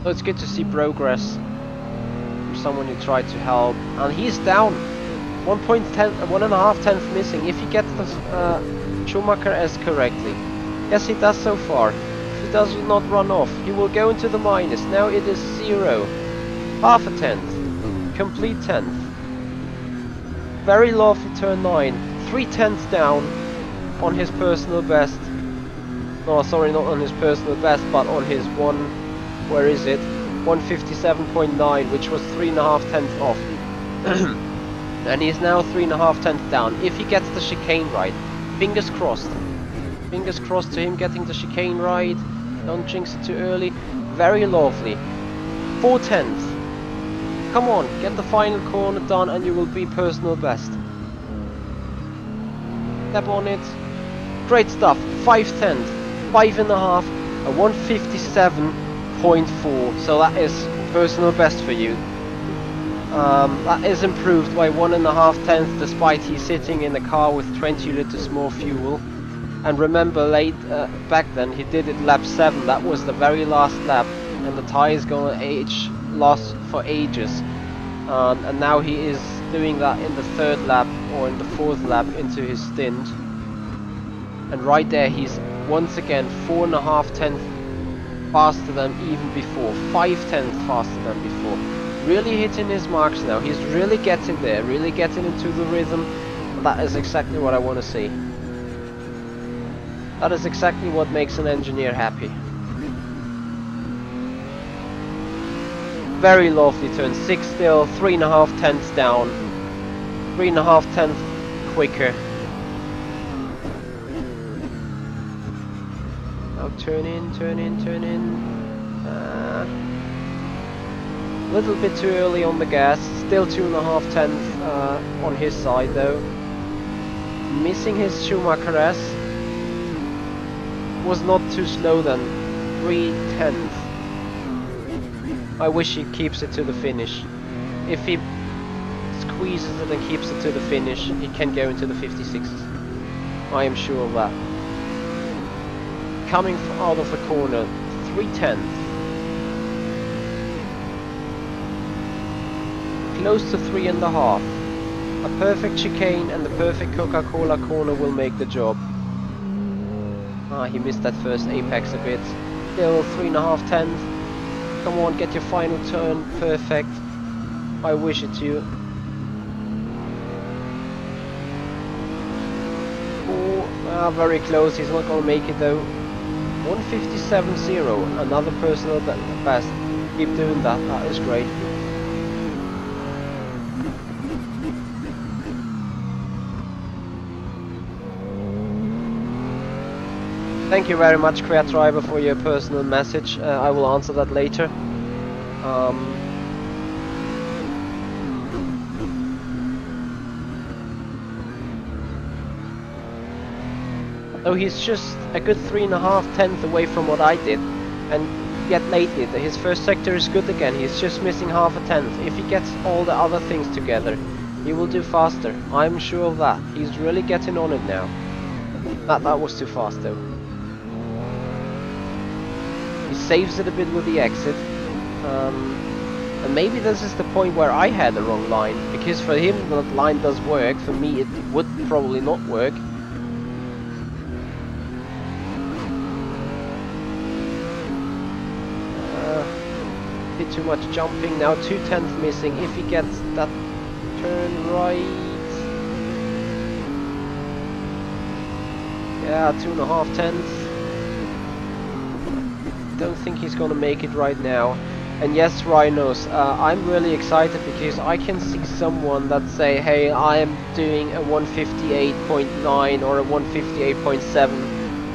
So it's good to see progress from someone who tried to help. And he's down 1.5 tenths missing. If he gets the Schumacher S correctly. Yes, he does so far. If he does not run off, he will go into the minus. Now it is 0. Half a tenth. Complete tenth. Very lovely turn 9. 3/10 down on his personal best. No, sorry, not on his personal best, but on his where is it? 157.9, which was 3.5 tenths off. And he's now 3.5 tenths down. If he gets the chicane right, fingers crossed. Fingers crossed to him getting the chicane right. Don't jinx it too early. Very lovely. 4 tenths. Come on, get the final corner done and you will be personal best. Step on it. Great stuff. 5 tenths. 5.5. A 157.4. So that is personal best for you. That is improved by 1.5 tenths despite he's sitting in a car with 20 liters more fuel. And remember back then he did it lap 7. That was the very last lap. And the tire is gonna last for ages, and now he is doing that in the 3rd lap or in the 4th lap into his stint, and right there he's once again 4.5 tenths faster than even before, 5 tenths faster than before. Really hitting his marks now, he's really getting there, really getting into the rhythm, and that is exactly what I want to see. That is exactly what makes an engineer happy. Very lovely turn 6 still, 3.5 tenths down, 3.5 tenths quicker. Now turn in, turn in, turn in. A little bit too early on the gas, still 2.5 tenths on his side though. Missing his Schumacher S. Was not too slow then, 3/10. I wish he keeps it to the finish. If he squeezes it and keeps it to the finish, he can go into the 56s. I am sure of that. Coming out of the corner, 3/10. Close to 3.5. A perfect chicane and the perfect Coca-Cola corner will make the job. He missed that first apex a bit. Still 3.5 tenths. Come on, get your final turn perfect. I wish it to you. Oh, very close. He's not gonna make it though. 157.0. Another personal best. Keep doing that. That is great. Thank you very much, Queer Driver, for your personal message. I will answer that later. So he's just a good 3.5 tenths away from what I did, and yet lately his first sector is good again. He's just missing half a tenth. If he gets all the other things together, he will do faster. I'm sure of that. He's really getting on it now. That was too fast though. He saves it a bit with the exit, And maybe this is the point where I had the wrong line, because for him that line does work, for me it would probably not work. Bit too much jumping now, 2/10 missing. If he gets that turn right, yeah, 2.5 tenths. Don't think he's gonna make it right now. And yes, Rhinos, I'm really excited because I can see someone that say, hey, I am doing a 158.9 or a 158.7.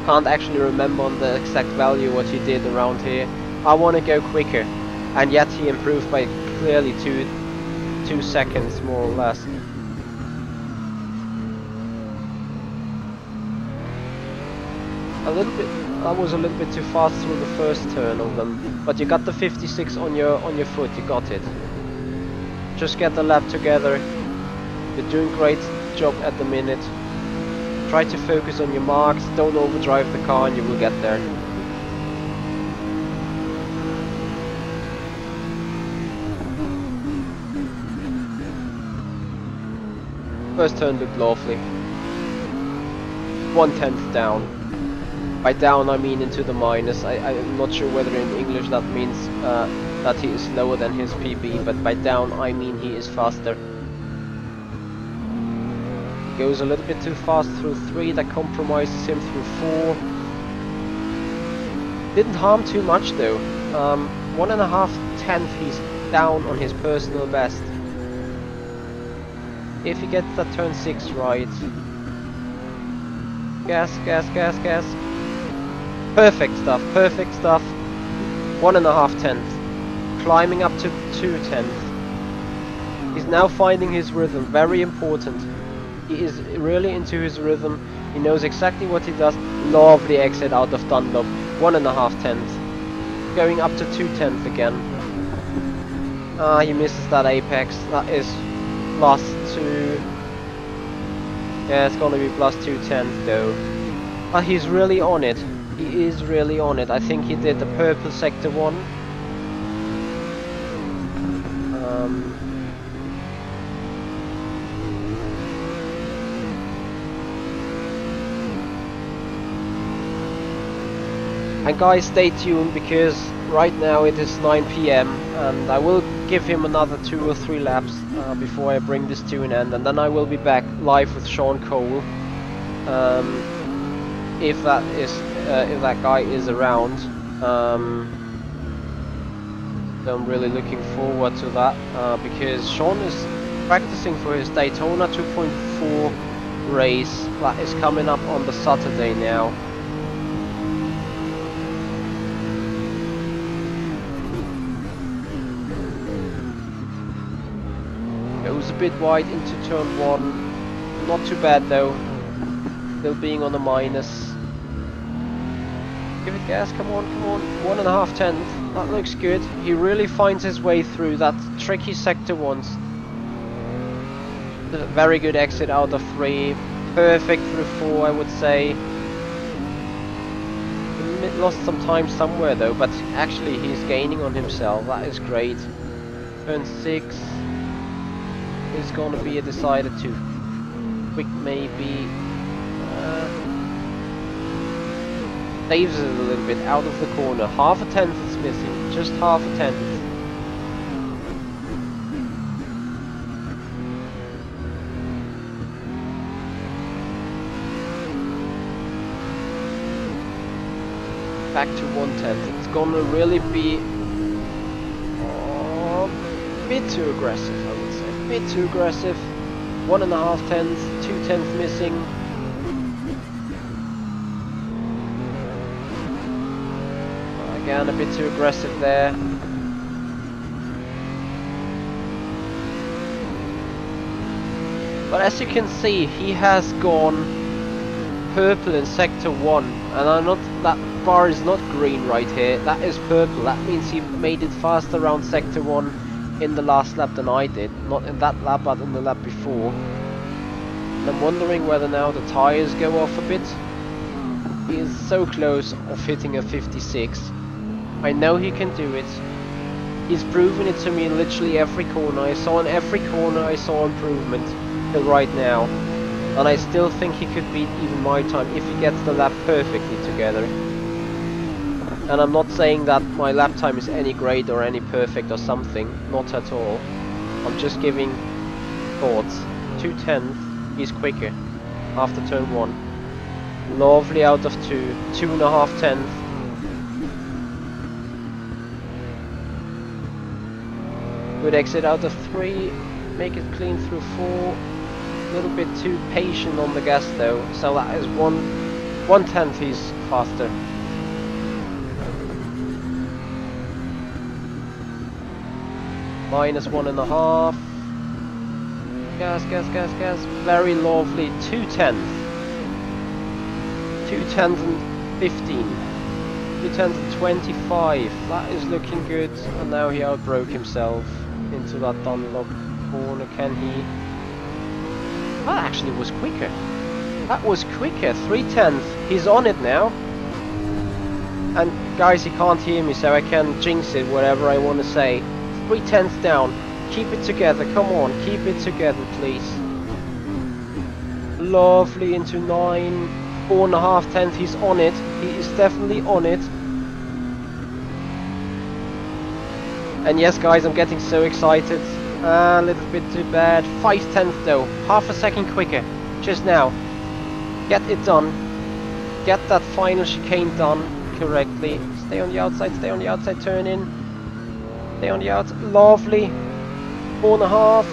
Can't actually remember on the exact value what he did around here. I want to go quicker. And yet he improved by clearly two seconds more or less. I was a little bit too fast through the first turn of them, but you got the 56 on your foot. You got it. Just get the lap together. You're doing great job at the minute. Try to focus on your marks. Don't overdrive the car, and you will get there. First turn looked lovely. 1/10 down. By down I mean into the minus. I'm not sure whether in English that means that he is slower than his PB, but by down I mean he is faster. He goes a little bit too fast through 3, that compromises him through 4. Didn't harm too much though. 1.5 tenth he's down on his personal best. If he gets that turn 6 right. Gas, gas, gas, gas. Perfect stuff, perfect stuff. 1.5 tenths. Climbing up to 2/10. He's now finding his rhythm, very important. He is really into his rhythm. He knows exactly what he does. Lovely exit out of Dunlop. 1.5 tenths. Going up to 2/10 again. Ah, he misses that apex. That is +2. Yeah, it's gonna be +2/10 though. But he's really on it. He is really on it. I think he did the purple sector 1. And guys, stay tuned because right now it is 9 PM and I will give him another 2 or 3 laps before I bring this to an end, and then I will be back live with Sean Cole. If that guy is around, so I'm really looking forward to that because Sean is practicing for his Daytona 2.4 race that is coming up on the Saturday now. Goes a bit wide into turn 1, not too bad though, still being on the minus. Give it gas, come on, come on. 1.5 tenths, that looks good. He really finds his way through that tricky sector 1. Very good exit out of 3. Perfect through 4, I would say. He lost some time somewhere though, but actually he's gaining on himself. That is great. Turn 6 is going to be a decider too. Quick maybe. Saves it a little bit out of the corner. 1/2 tenth is missing, just 1/2 tenth. Back to 1/10. It's gonna really be a bit too aggressive, I would say. A bit too aggressive. 1.5 tenths, 2 tenths missing. Again, a bit too aggressive there. But as you can see, he has gone purple in sector 1, and that bar is not green right here. That is purple. That means he made it fast around sector 1 in the last lap than I did. Not in that lap, but in the lap before. And I'm wondering whether now the tires go off a bit. He is so close of hitting a 56. I know he can do it. He's proven it to me in literally every corner. I saw in every corner I saw improvement till right now. And I still think he could beat even my time if he gets the lap perfectly together. And I'm not saying that my lap time is any great or any perfect or something. Not at all. I'm just giving thoughts. 2/10, he's quicker after turn 1. Lovely out of 2. 2.5 tenths. Good exit out of 3. Make it clean through 4. A little bit too patient on the gas though. So that is 1/10 he's faster. Minus 1.5. Gas, gas, gas, gas. Very lovely. 2/10. 2/10 and 15. 2/10 and 25. That is looking good. And now he outbroke himself into that Dunlop corner. Can he? That actually was quicker. That was quicker. 3/10. He's on it now. And guys, he can't hear me, so I can jinx it, whatever I want to say. 3/10 down. Keep it together. Come on, keep it together, please. Lovely into 9. 4.5 tenths. He's on it. He is definitely on it. And yes, guys, I'm getting so excited. A little bit too bad. 5/10 though. Half a second quicker. Just now. Get it done. Get that final chicane done correctly. Stay on the outside. Stay on the outside. Turn in. Stay on the outside. Lovely. 4.5.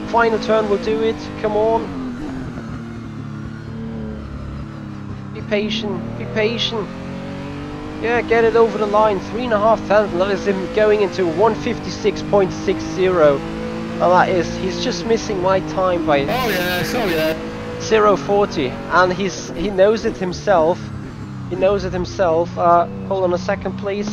Final turn will do it. Come on. Be patient. Be patient. Yeah, get it over the line. 3.5 tenths. That is him going into 156.60. And that is, he's just missing my time by 0.40. And he knows it himself. He knows it himself. Hold on a second, please.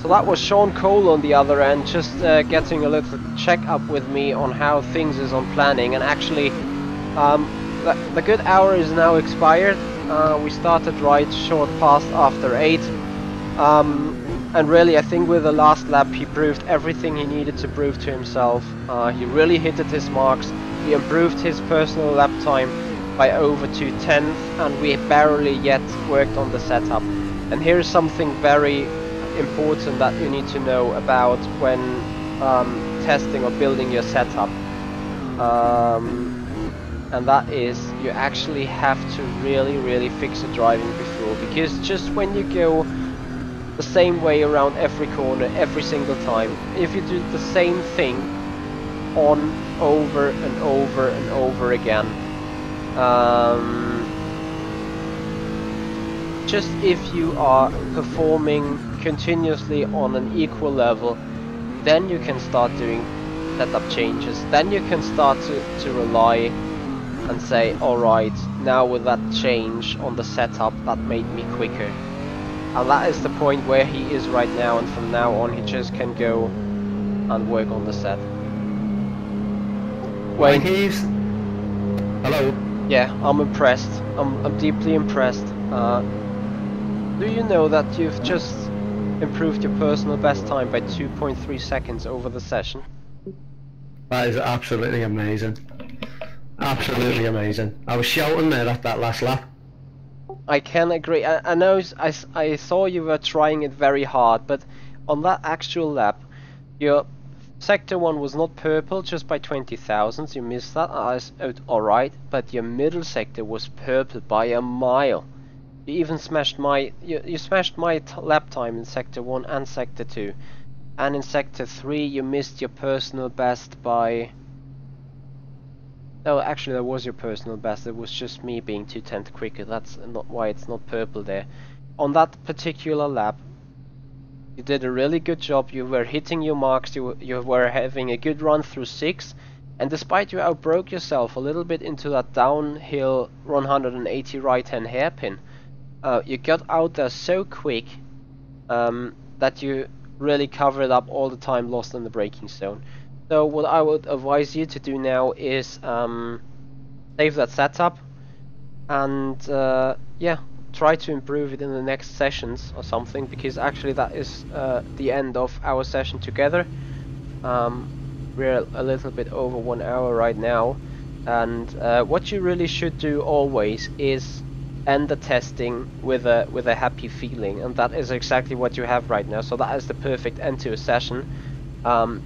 So that was Sean Cole on the other end, just getting a little check up with me on how things is on planning. And actually, the good hour is now expired. We started right short past after 8. And really, I think with the last lap, he proved everything he needed to prove to himself. He really hit his marks. He improved his personal lap time by over 2/10, and we barely yet worked on the setup. And here's something very important that you need to know about when testing or building your setup, and that is you actually have to really fix the driving before, because just when you go the same way around every corner every single time, if you do the same thing on over and over and over again, just if you are performing continuously on an equal level, then you can start doing setup changes. Then you can start to rely and say, alright, now with that change on the setup, that made me quicker. And that is the point where he is right now, and from now on he just can go and work on the set. Wayne, hello. Yeah, I'm impressed. I'm deeply impressed. Do you know that you've just improved your personal best time by 2.3 seconds over the session? That is absolutely amazing. Absolutely amazing. I was shouting there at that last lap. I can agree. I know I saw you were trying it very hard, but on that actual lap, your sector 1 was not purple just by 20 thousandths. You missed that. Alright, but your middle sector was purple by a mile. You even smashed my you smashed my lap time in sector 1 and sector 2, and in sector 3 you missed your personal best by. No, actually that was your personal best. It was just me being 2/10 quicker. That's not why it's not purple there. On that particular lap, You did a really good job. You were hitting your marks. You were having a good run through 6. And despite you outbroke yourself a little bit into that downhill 180 right-hand hairpin, you got out there so quick that you really covered up all the time lost in the braking zone. So what I would advise you to do now is save that setup and yeah, try to improve it in the next sessions or something, because actually that is the end of our session together. We're a little bit over 1 hour right now, and what you really should do always is end the testing with a happy feeling, and that is exactly what you have right now. So that is the perfect end to a session.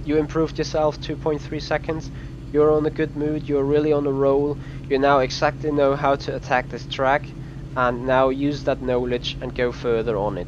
You improved yourself 2.3 seconds. You're on a good mood. You're really on a roll. You now exactly know how to attack this track, and now use that knowledge and go further on it.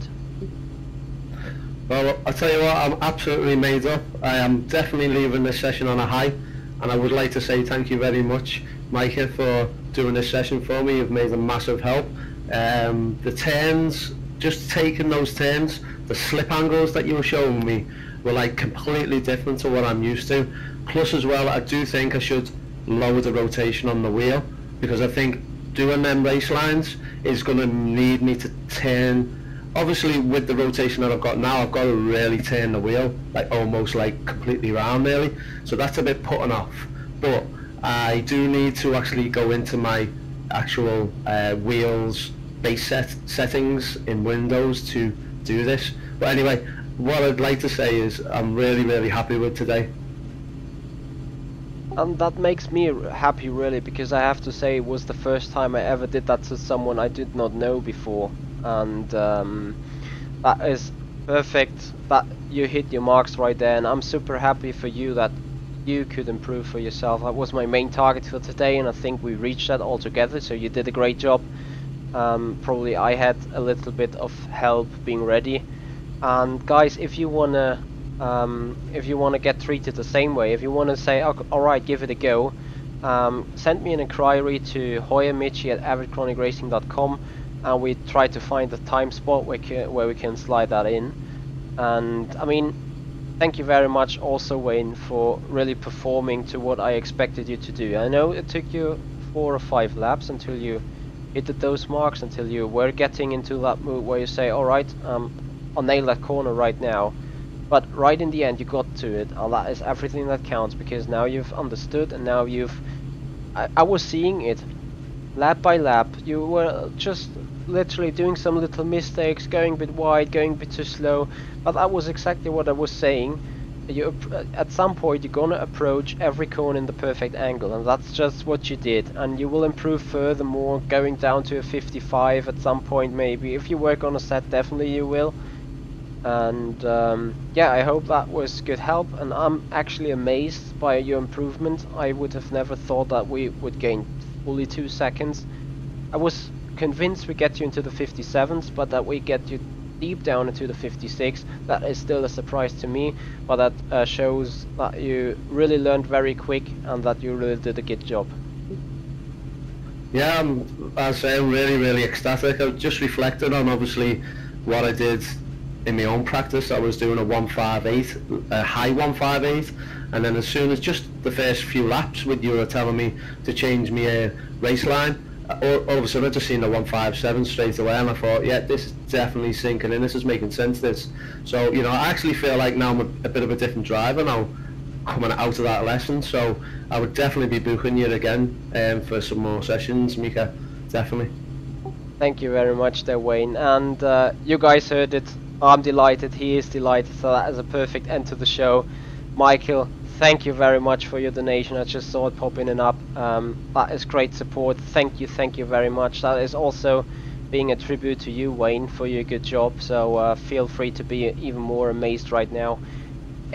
Well, I'll tell you what, I'm absolutely made up. I am definitely leaving this session on a high, and I would like to say thank you very much, Micah, for doing this session for me. You've made a massive help. The turns, just taking those turns, the slip angles that you were showing me were like completely different to what I'm used to. Plus as well, I do think I should lower the rotation on the wheel, because I think doing them race lines is going to need me to turn. Obviously with the rotation that I've got now, I've got to really turn the wheel, like almost like completely round nearly. So that's a bit putting off. But I do need to actually go into my actual wheels base settings in Windows to do this. But anyway, what I'd like to say is I'm really happy with today. And that makes me happy really, because I have to say it was the first time I ever did that to someone I did not know before. And that is perfect that you hit your marks right there, and I'm super happy for you that you could improve for yourself. That was my main target for today, and I think we reached that all together, so you did a great job. Probably I had a little bit of help being ready. And guys, if you wanna get treated the same way, if you wanna say, oh, alright, give it a go, send me an inquiry to hoyermichi@avidchronicracing.com, and we try to find a time spot where we can slide that in. And I mean, thank you very much also, Wayne, for really performing to what I expected you to do. I know it took you 4 or 5 laps until you hit those marks, until you were getting into that mood where you say, alright, I'll nail that corner right now. But right in the end you got to it, and that is everything that counts, because now you've understood, and now I was seeing it lap by lap. You were just literally doing some little mistakes, going a bit wide, going a bit too slow, but that was exactly what I was saying. At some point you're gonna approach every corner in the perfect angle, and that's just what you did, and you will improve furthermore, going down to a 55 at some point maybe. If you work on a set, definitely you will. And yeah, I hope that was good help, and I'm actually amazed by your improvement. I would have never thought that we would gain fully 2 seconds. I was convinced we get you into the 57s, but that we get you deep down into the 56, that is still a surprise to me. But that shows that you really learned very quick, and that you really did a good job. Yeah, I say I'm really ecstatic. I've just reflected on obviously what I did in my own practice. I was doing a 158, a high 158, and then as soon as just the first few laps with you were telling me to change my race line, all of a sudden I just seen the 157 straight away, and I thought, yeah, this is definitely sinking in, this is making sense, this. So, you know, I actually feel like now I'm a bit of a different driver now, coming out of that lesson. So I would definitely be booking you again for some more sessions, Mika, definitely. Thank you very much there, Wayne, and you guys heard it. I'm delighted, he is delighted, so that is a perfect end to the show. Michael, thank you very much for your donation. I just saw it popping in up. That is great support. Thank you very much. That is also being a tribute to you, Wayne, for your good job, so feel free to be even more amazed right now.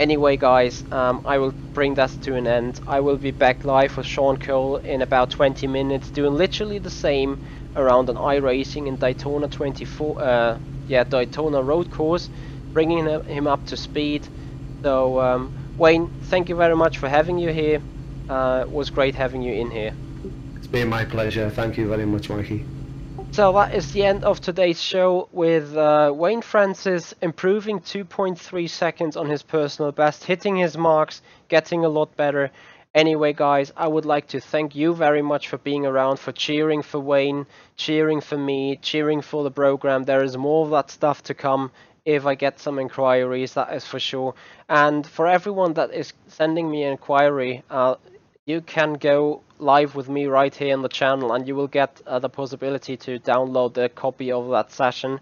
Anyway guys, I will bring that to an end. I will be back live with Sean Cole in about 20 minutes, doing literally the same around an iRacing in Daytona 24, Daytona road course, bringing him up to speed. So Wayne, thank you very much for having you here. It was great having you in here. It's been my pleasure. Thank you very much, Mikey. So that is the end of today's show with Wayne Francis improving 2.3 seconds on his personal best, hitting his marks, getting a lot better. Anyway, guys, I would like to thank you very much for being around, for cheering for Wayne, cheering for me, cheering for the program. There is more of that stuff to come if I get some inquiries, that is for sure. And for everyone that is sending me an inquiry, you can go live with me right here on the channel, and you will get the possibility to download a copy of that session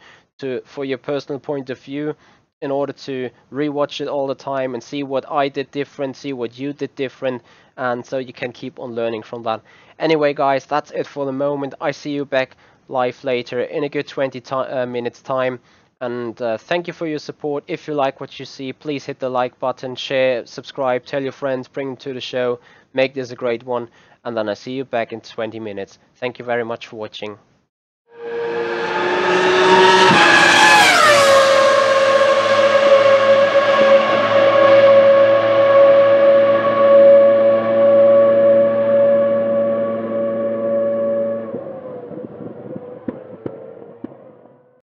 for your personal point of view, in order to rewatch it all the time and see what I did different, see what you did different, and so you can keep on learning from that. Anyway, guys, that's it for the moment. I see you back live later in a good 20 minutes time. And thank you for your support. If you like what you see, please hit the like button, share, subscribe, tell your friends, bring them to the show, make this a great one. And then I see you back in 20 minutes. Thank you very much for watching.